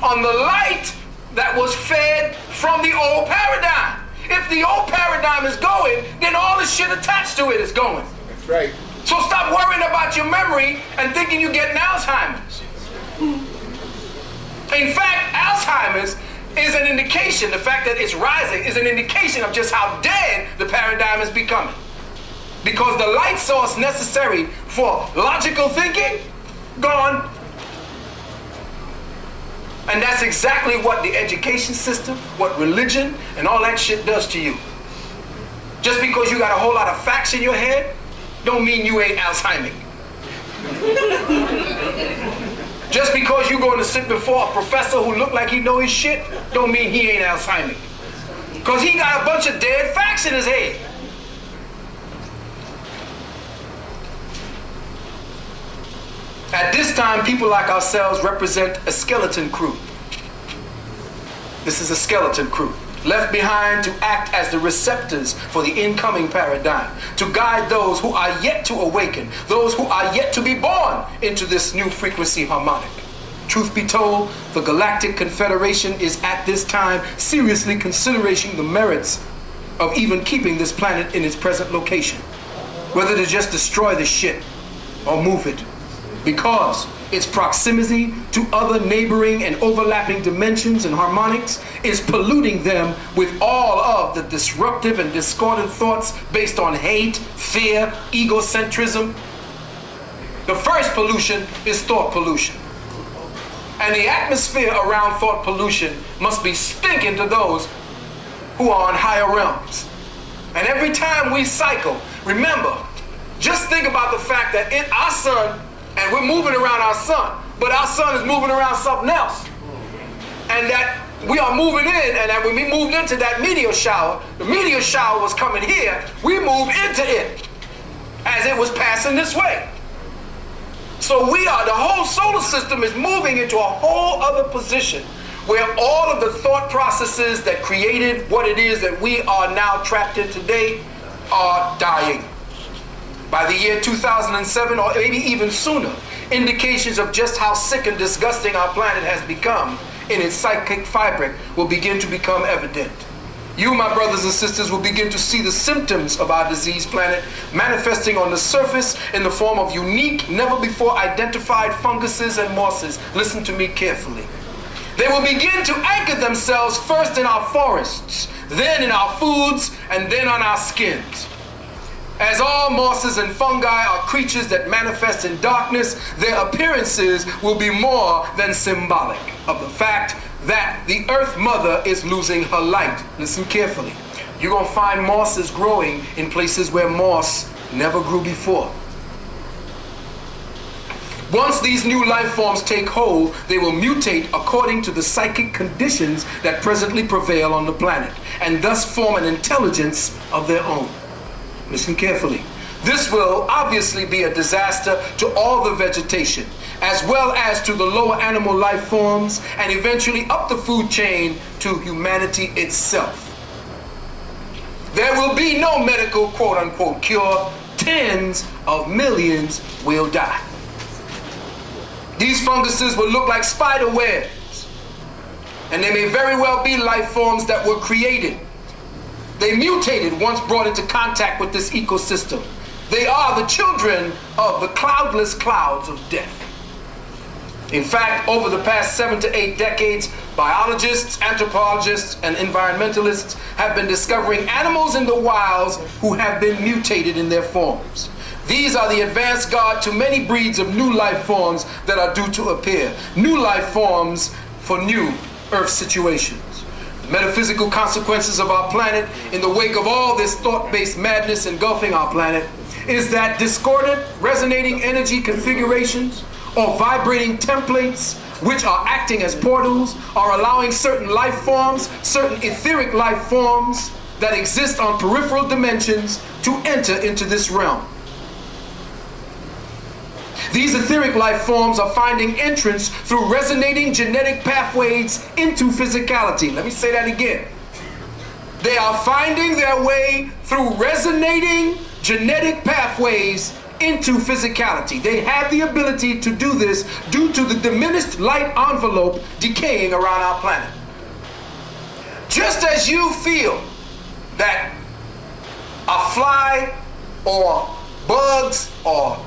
on the light that was fed from the old paradigm. If the old paradigm is going, then all the shit attached to it is going. That's right. So stop worrying about your memory and thinking you're getting Alzheimer's. In fact, Alzheimer's is an indication, the fact that it's rising is an indication of just how dead the paradigm is becoming. Because the light source necessary for logical thinking, gone. And that's exactly what the education system, what religion, and all that shit does to you. Just because you got a whole lot of facts in your head, don't mean you ain't Alzheimer. Just because you're going to sit before a professor who look like he know his shit, don't mean he ain't Alzheimer. Because he got a bunch of dead facts in his head. At this time, people like ourselves represent a skeleton crew. This is a skeleton crew, left behind to act as the receptors for the incoming paradigm, to guide those who are yet to awaken, those who are yet to be born into this new frequency harmonic. Truth be told, the Galactic Confederation is at this time seriously considering the merits of even keeping this planet in its present location, whether to just destroy the shit or move it, because its proximity to other neighboring and overlapping dimensions and harmonics is polluting them with all of the disruptive and discordant thoughts based on hate, fear, egocentrism. The first pollution is thought pollution. And the atmosphere around thought pollution must be stinking to those who are on higher realms. And every time we cycle, remember, just think about the fact that in our sun, and we're moving around our sun, but our sun is moving around something else. And that we are moving in, and that when we moved into that meteor shower, the meteor shower was coming here, we moved into it as it was passing this way. So the whole solar system is moving into a whole other position where all of the thought processes that created what it is that we are now trapped in today are dying. By the year 2007, or maybe even sooner, indications of just how sick and disgusting our planet has become in its psychic fabric will begin to become evident. You, my brothers and sisters, will begin to see the symptoms of our diseased planet manifesting on the surface in the form of unique, never before identified funguses and mosses. Listen to me carefully. They will begin to anchor themselves first in our forests, then in our foods, and then on our skins. As all mosses and fungi are creatures that manifest in darkness, their appearances will be more than symbolic of the fact that the Earth Mother is losing her light. Listen carefully. You're going to find mosses growing in places where moss never grew before. Once these new life forms take hold, they will mutate according to the psychic conditions that presently prevail on the planet, and thus form an intelligence of their own. Listen carefully. This will obviously be a disaster to all the vegetation, as well as to the lower animal life forms, and eventually up the food chain to humanity itself. There will be no medical quote-unquote cure. Tens of millions will die. These funguses will look like spider webs, and they may very well be life forms that were created. They mutated once brought into contact with this ecosystem. They are the children of the cloudless clouds of death. In fact, over the past 7 to 8 decades, biologists, anthropologists, and environmentalists have been discovering animals in the wilds who have been mutated in their forms. These are the advanced guard to many breeds of new life forms that are due to appear. New life forms for new Earth situations. Metaphysical consequences of our planet in the wake of all this thought-based madness engulfing our planet is that discordant, resonating energy configurations or vibrating templates which are acting as portals are allowing certain life forms, certain etheric life forms that exist on peripheral dimensions to enter into this realm. These etheric life forms are finding entrance through resonating genetic pathways into physicality. Let me say that again. They are finding their way through resonating genetic pathways into physicality. They have the ability to do this due to the diminished light envelope decaying around our planet. Just as you feel that a fly or bugs or